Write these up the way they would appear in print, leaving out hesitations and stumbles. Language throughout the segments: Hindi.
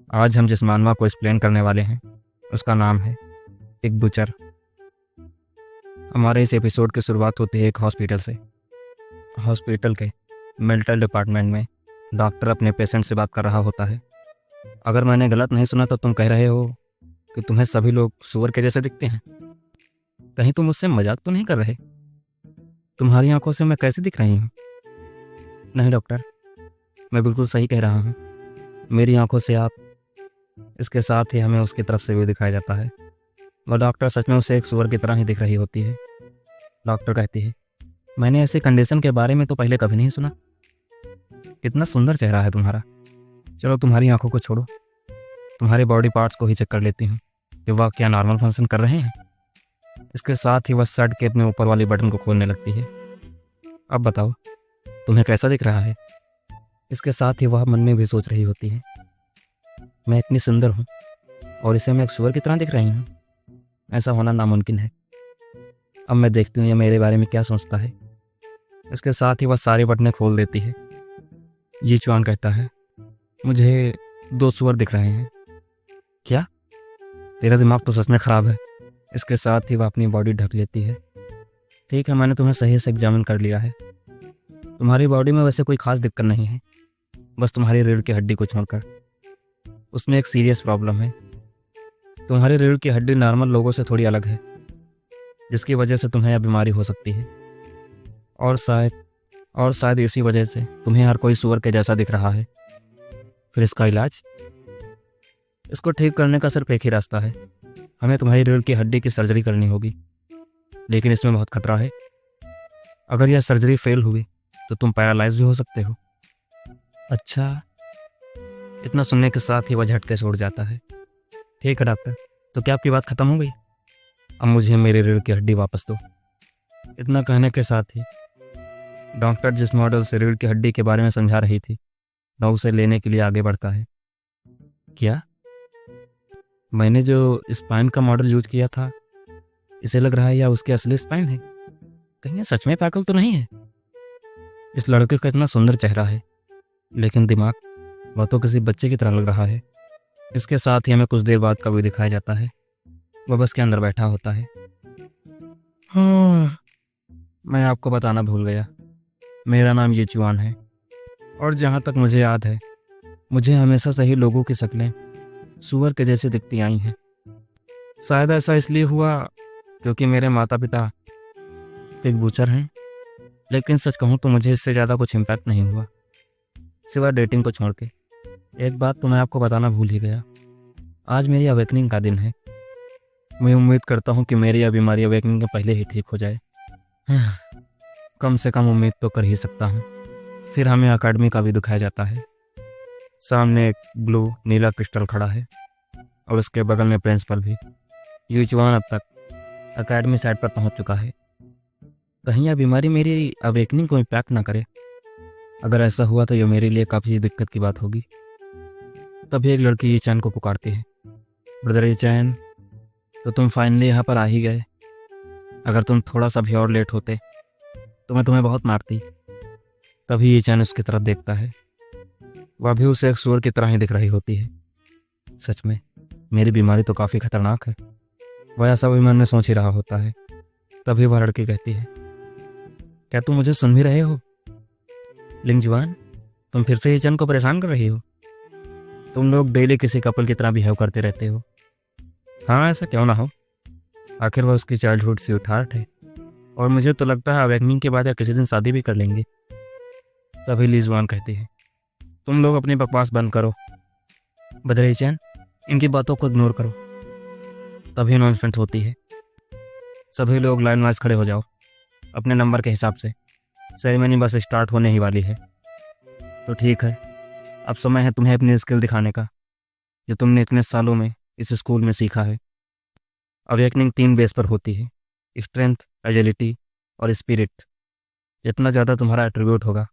आज हम जिस मानवा को एक्सप्लेन करने वाले हैं उसका नाम है एक बुचर। हमारे इस एपिसोड की शुरुआत होती है एक हॉस्पिटल से। हॉस्पिटल के मेंटल डिपार्टमेंट में डॉक्टर अपने पेशेंट से बात कर रहा होता है। अगर मैंने गलत नहीं सुना तो तुम कह रहे हो कि तुम्हें सभी लोग सुअर के जैसे दिखते हैं। कहीं तुम मुझसे मजाक तो नहीं कर रहे? तुम्हारी आंखों से मैं कैसे दिख रही हूँ? नहीं डॉक्टर, मैं बिल्कुल सही कह रहा हूँ। मेरी आंखों से आप, इसके साथ ही हमें उसकी तरफ से भी दिखाया जाता है। वह डॉक्टर सच में उसे एक सुअर की तरह ही दिख रही होती है। डॉक्टर कहती है, मैंने ऐसे कंडीशन के बारे में तो पहले कभी नहीं सुना। कितना सुंदर चेहरा है तुम्हारा। चलो तुम्हारी आंखों को छोड़ो, तुम्हारे बॉडी पार्ट्स को ही चेक कर लेती हूँ कि वह क्या नॉर्मल फंक्शन कर रहे हैं। इसके साथ ही वह शर्ट के अपने ऊपर वाली बटन को खोलने लगती है। अब बताओ तुम्हें कैसा दिख रहा है? इसके साथ ही वह मन में भी सोच रही होती है, मैं इतनी सुंदर हूँ और इसे मैं एक सुअर की तरह दिख रही हूँ। ऐसा होना नामुमकिन है। अब मैं देखती हूँ ये मेरे बारे में क्या सोचता है। इसके साथ ही वह सारी बटनें खोल देती है। जी चुआन कहता है, मुझे 2 सुअर दिख रहे हैं। क्या? तेरा दिमाग तो सच में ख़राब है। इसके साथ ही वह अपनी बॉडी ढक लेती है। ठीक है, मैंने तुम्हें सही से एग्जामिन कर लिया है। तुम्हारी बॉडी में वैसे कोई खास दिक्कत नहीं है, बस तुम्हारी रीढ़ की हड्डी को छोड़कर उसमें एक सीरियस प्रॉब्लम है। तुम्हारी रीढ़ की हड्डी नॉर्मल लोगों से थोड़ी अलग है, जिसकी वजह से तुम्हें यह बीमारी हो सकती है। और शायद इसी वजह से तुम्हें हर कोई सुअर के जैसा दिख रहा है। फिर इसका इलाज? इसको ठीक करने का सिर्फ एक ही रास्ता है। हमें तुम्हारी रीढ़ की हड्डी की सर्जरी करनी होगी, लेकिन इसमें बहुत खतरा है। अगर यह सर्जरी फेल हुई तो तुम पैरालाइज भी हो सकते हो। अच्छा। इतना सुनने के साथ ही वह झटके से उड़ जाता है। ठीक है डॉक्टर, तो क्या आपकी बात खत्म हो गई? अब मुझे मेरी रीढ़ की हड्डी वापस दो। इतना कहने के साथ ही डॉक्टर जिस मॉडल से रीढ़ की हड्डी के बारे में समझा रही थी वह उसे लेने के लिए आगे बढ़ता है। क्या? मैंने जो स्पाइन का मॉडल यूज किया था, इसे लग रहा है या उसकी असली स्पाइन है? कहीं ये सच में पागल तो नहीं है? इस लड़के का इतना सुंदर चेहरा है, लेकिन दिमाग, वह तो किसी बच्चे की तरह लग रहा है। इसके साथ ही हमें कुछ देर बाद का भी दिखाया जाता है। वह बस के अंदर बैठा होता है। हाँ, मैं आपको बताना भूल गया, मेरा नाम ये चुआन है। और जहाँ तक मुझे याद है, मुझे हमेशा से ही लोगों की शक्लें सुअर के जैसे दिखती आई हैं। शायद ऐसा इसलिए हुआ क्योंकि मेरे माता पिता एक बूचर हैं। लेकिन सच कहूँ तो मुझे इससे ज़्यादा कुछ इम्पैक्ट नहीं हुआ, सिवाय डेटिंग को छोड़ के। एक बात तो मैं आपको बताना भूल ही गया, आज मेरी अवेकनिंग का दिन है। मैं उम्मीद करता हूँ कि मेरी यह बीमारी अवेकनिंग के पहले ही ठीक हो जाए। कम से कम उम्मीद तो कर ही सकता हूँ। फिर हमें अकेडमी का भी दिखाया जाता है। सामने एक ब्लू नीला क्रिस्टल खड़ा है और उसके बगल में प्रिंसिपल भी। यूचुआन अब तक अकेडमी साइड पर पहुँच चुका है। कहीं यह बीमारी मेरी अवेकनिंग को इम्पैक्ट ना करे। अगर ऐसा हुआ तो यह मेरे लिए काफ़ी दिक्कत की बात होगी। तभी एक लड़की ईचैन को पुकारती है, ब्रदर ईचैन, तो तुम फाइनली यहाँ पर आ ही गए। अगर तुम थोड़ा सा भी और लेट होते तो मैं तुम्हें बहुत मारती। तभी ईचैन उसकी तरफ देखता है। वह भी उसे एक सुअर की तरह ही दिख रही होती है। सच में मेरी बीमारी तो काफ़ी खतरनाक है, वह ऐसा भी मन में सोच ही रहा होता है। तभी वह लड़की कहती है, क्या तुम मुझे सुन भी रहे हो? लिंगजुआन, तुम फिर से ईचैन को परेशान कर रही हो। तुम लोग डेली किसी कपल की तरह बिहेव करते रहते हो। हाँ, ऐसा क्यों ना हो, आखिर वह उसकी चाइल्डहुड से उठाट है और मुझे तो लगता है अवेकनिंग के बाद या किसी दिन शादी भी कर लेंगे। तभी लिजुआन कहती है, तुम लोग अपनी बकवास बंद करो। ब्रदर ईचैन, इनकी बातों को इग्नोर करो। तभी अनाउंसमेंट होती है, सभी लोग लाइन वाइज खड़े हो जाओ अपने नंबर के हिसाब से। सेरेमनी बस स्टार्ट होने ही वाली है। तो ठीक है, अब समय है तुम्हें अपनी स्किल दिखाने का, जो तुमने इतने सालों में इस स्कूल में सीखा है। अवेकनिंग 3 बेस पर होती है, स्ट्रेंथ, एजिलिटी और स्पिरिट। जितना ज़्यादा तुम्हारा एट्रीब्यूट होगा,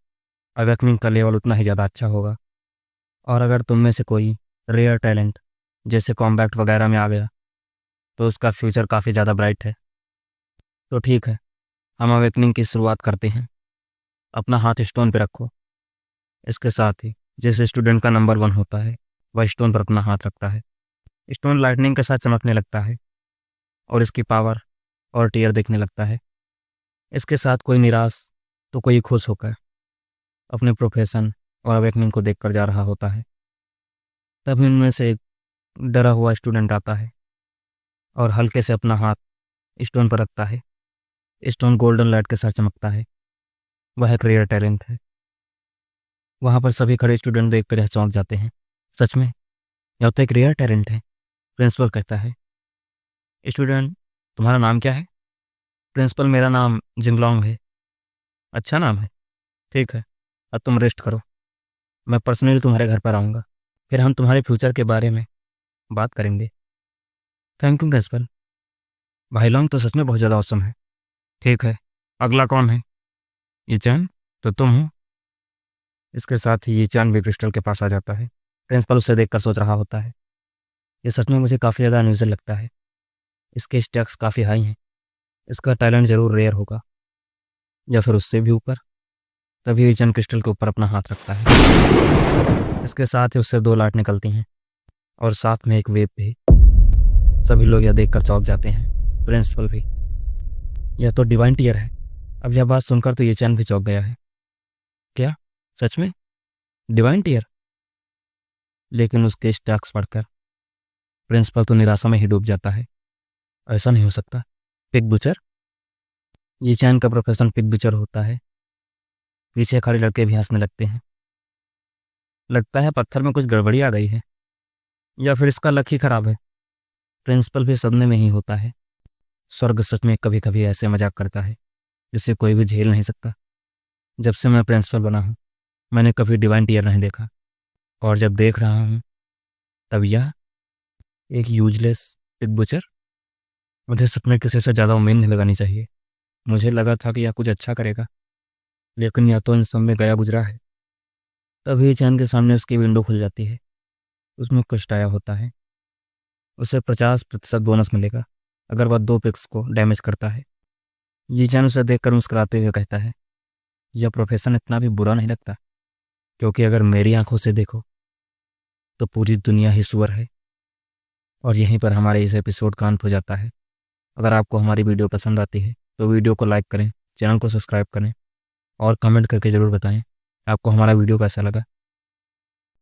अवेकनिंग का लेवल उतना ही ज़्यादा अच्छा होगा। और अगर तुम में से कोई रेयर टैलेंट जैसे कॉम्बैट वगैरह में आ गया तो उसका फ्यूचर काफ़ी ज़्यादा ब्राइट है। तो ठीक है, हम अवेकनिंग की शुरुआत करते हैं। अपना हाथ स्टोन पे रखो। इसके साथ ही जिस स्टूडेंट का नंबर 1 होता है वह स्टोन पर अपना हाथ रखता है। स्टोन लाइटनिंग के साथ चमकने लगता है और इसकी पावर और टीयर देखने लगता है। इसके साथ कोई निराश तो कोई खुश होकर अपने प्रोफेशन और अवेकनिंग को देखकर जा रहा होता है। तभी उनमें से एक डरा हुआ स्टूडेंट आता है और हल्के से अपना हाथ स्टोन पर रखता है। स्टोन गोल्डन लाइट के साथ चमकता है। वह एक रेयर टैलेंट है। वहाँ पर सभी खड़े स्टूडेंट देखकर यह चौंक जाते हैं। सच में यह तो एक रेयर टैलेंट है। प्रिंसिपल कहता है, स्टूडेंट तुम्हारा नाम क्या है? प्रिंसिपल, मेरा नाम जिंगलोंग है। अच्छा नाम है, ठीक है। अब तुम रेस्ट करो, मैं पर्सनली तुम्हारे घर पर आऊँगा, फिर हम तुम्हारे फ्यूचर के बारे में बात करेंगे। Thank you principal. भाई लोंग तो सच में बहुत ज़्यादा औसम है। ठीक है, अगला कौन है? ये चैन, तो तुम हो। इसके साथ ही ये चैन भी क्रिस्टल के पास आ जाता है। प्रिंसिपल उसे देखकर सोच रहा होता है, ये सच में मुझे काफ़ी ज़्यादा अनयूजुअल लगता है। इसके स्टैक्स काफ़ी हाई हैं। इसका टैलेंट ज़रूर रेयर होगा या फिर उससे भी ऊपर। तभी ये चैन क्रिस्टल के ऊपर अपना हाथ रखता है। इसके साथ ही उससे 2 लाइट निकलती हैं और साथ में एक वेव भी। सभी लोग यह देखकर चौंक जाते हैं, प्रिंसिपल भी। यह तो डिवाइन टीयर है। अब यह बात सुनकर तो ये चैन भी चौंक गया है। क्या सच में डिवाइन टीयर? लेकिन उसके स्टैक्स पढ़कर प्रिंसिपल तो निराशा में ही डूब जाता है। ऐसा नहीं हो सकता। Pig butcher? ये चैन का प्रोफेशन पिग बुचर होता है। पीछे खड़े लड़के भी हंसने लगते हैं। लगता है पत्थर में कुछ गड़बड़ी आ गई है या फिर इसका लक ही खराब है। प्रिंसिपल भी सदमे में ही होता है। स्वर्ग सच में कभी कभी ऐसे मजाक करता है जिसे कोई भी झेल नहीं सकता। जब से मैं प्रिंसिपल बना हूँ मैंने कभी डिवाइन टीयर नहीं देखा, और जब देख रहा हूँ तब यह एक यूजलेस पिग बुचर। मुझे सच में किसी से ज़्यादा उम्मीद नहीं लगानी चाहिए। मुझे लगा था कि यह कुछ अच्छा करेगा, लेकिन यह तो इन सब में गया गुजरा है। तभी चैन के सामने उसकी विंडो खुल जाती है। उसमें कुछ आया होता है। उसे 50% बोनस मिलेगा अगर वह 2 पिक्स को डैमेज करता है। जी चैन उसे देखकर मुस्कुराते हुए कहता है, यह प्रोफेशन इतना भी बुरा नहीं लगता, क्योंकि अगर मेरी आंखों से देखो तो पूरी दुनिया ही सुअर है। और यहीं पर हमारे इस एपिसोड का अंत हो जाता है। अगर आपको हमारी वीडियो पसंद आती है तो वीडियो को लाइक करें, चैनल को सब्सक्राइब करें और कमेंट करके ज़रूर बताएं आपको हमारा वीडियो कैसा लगा।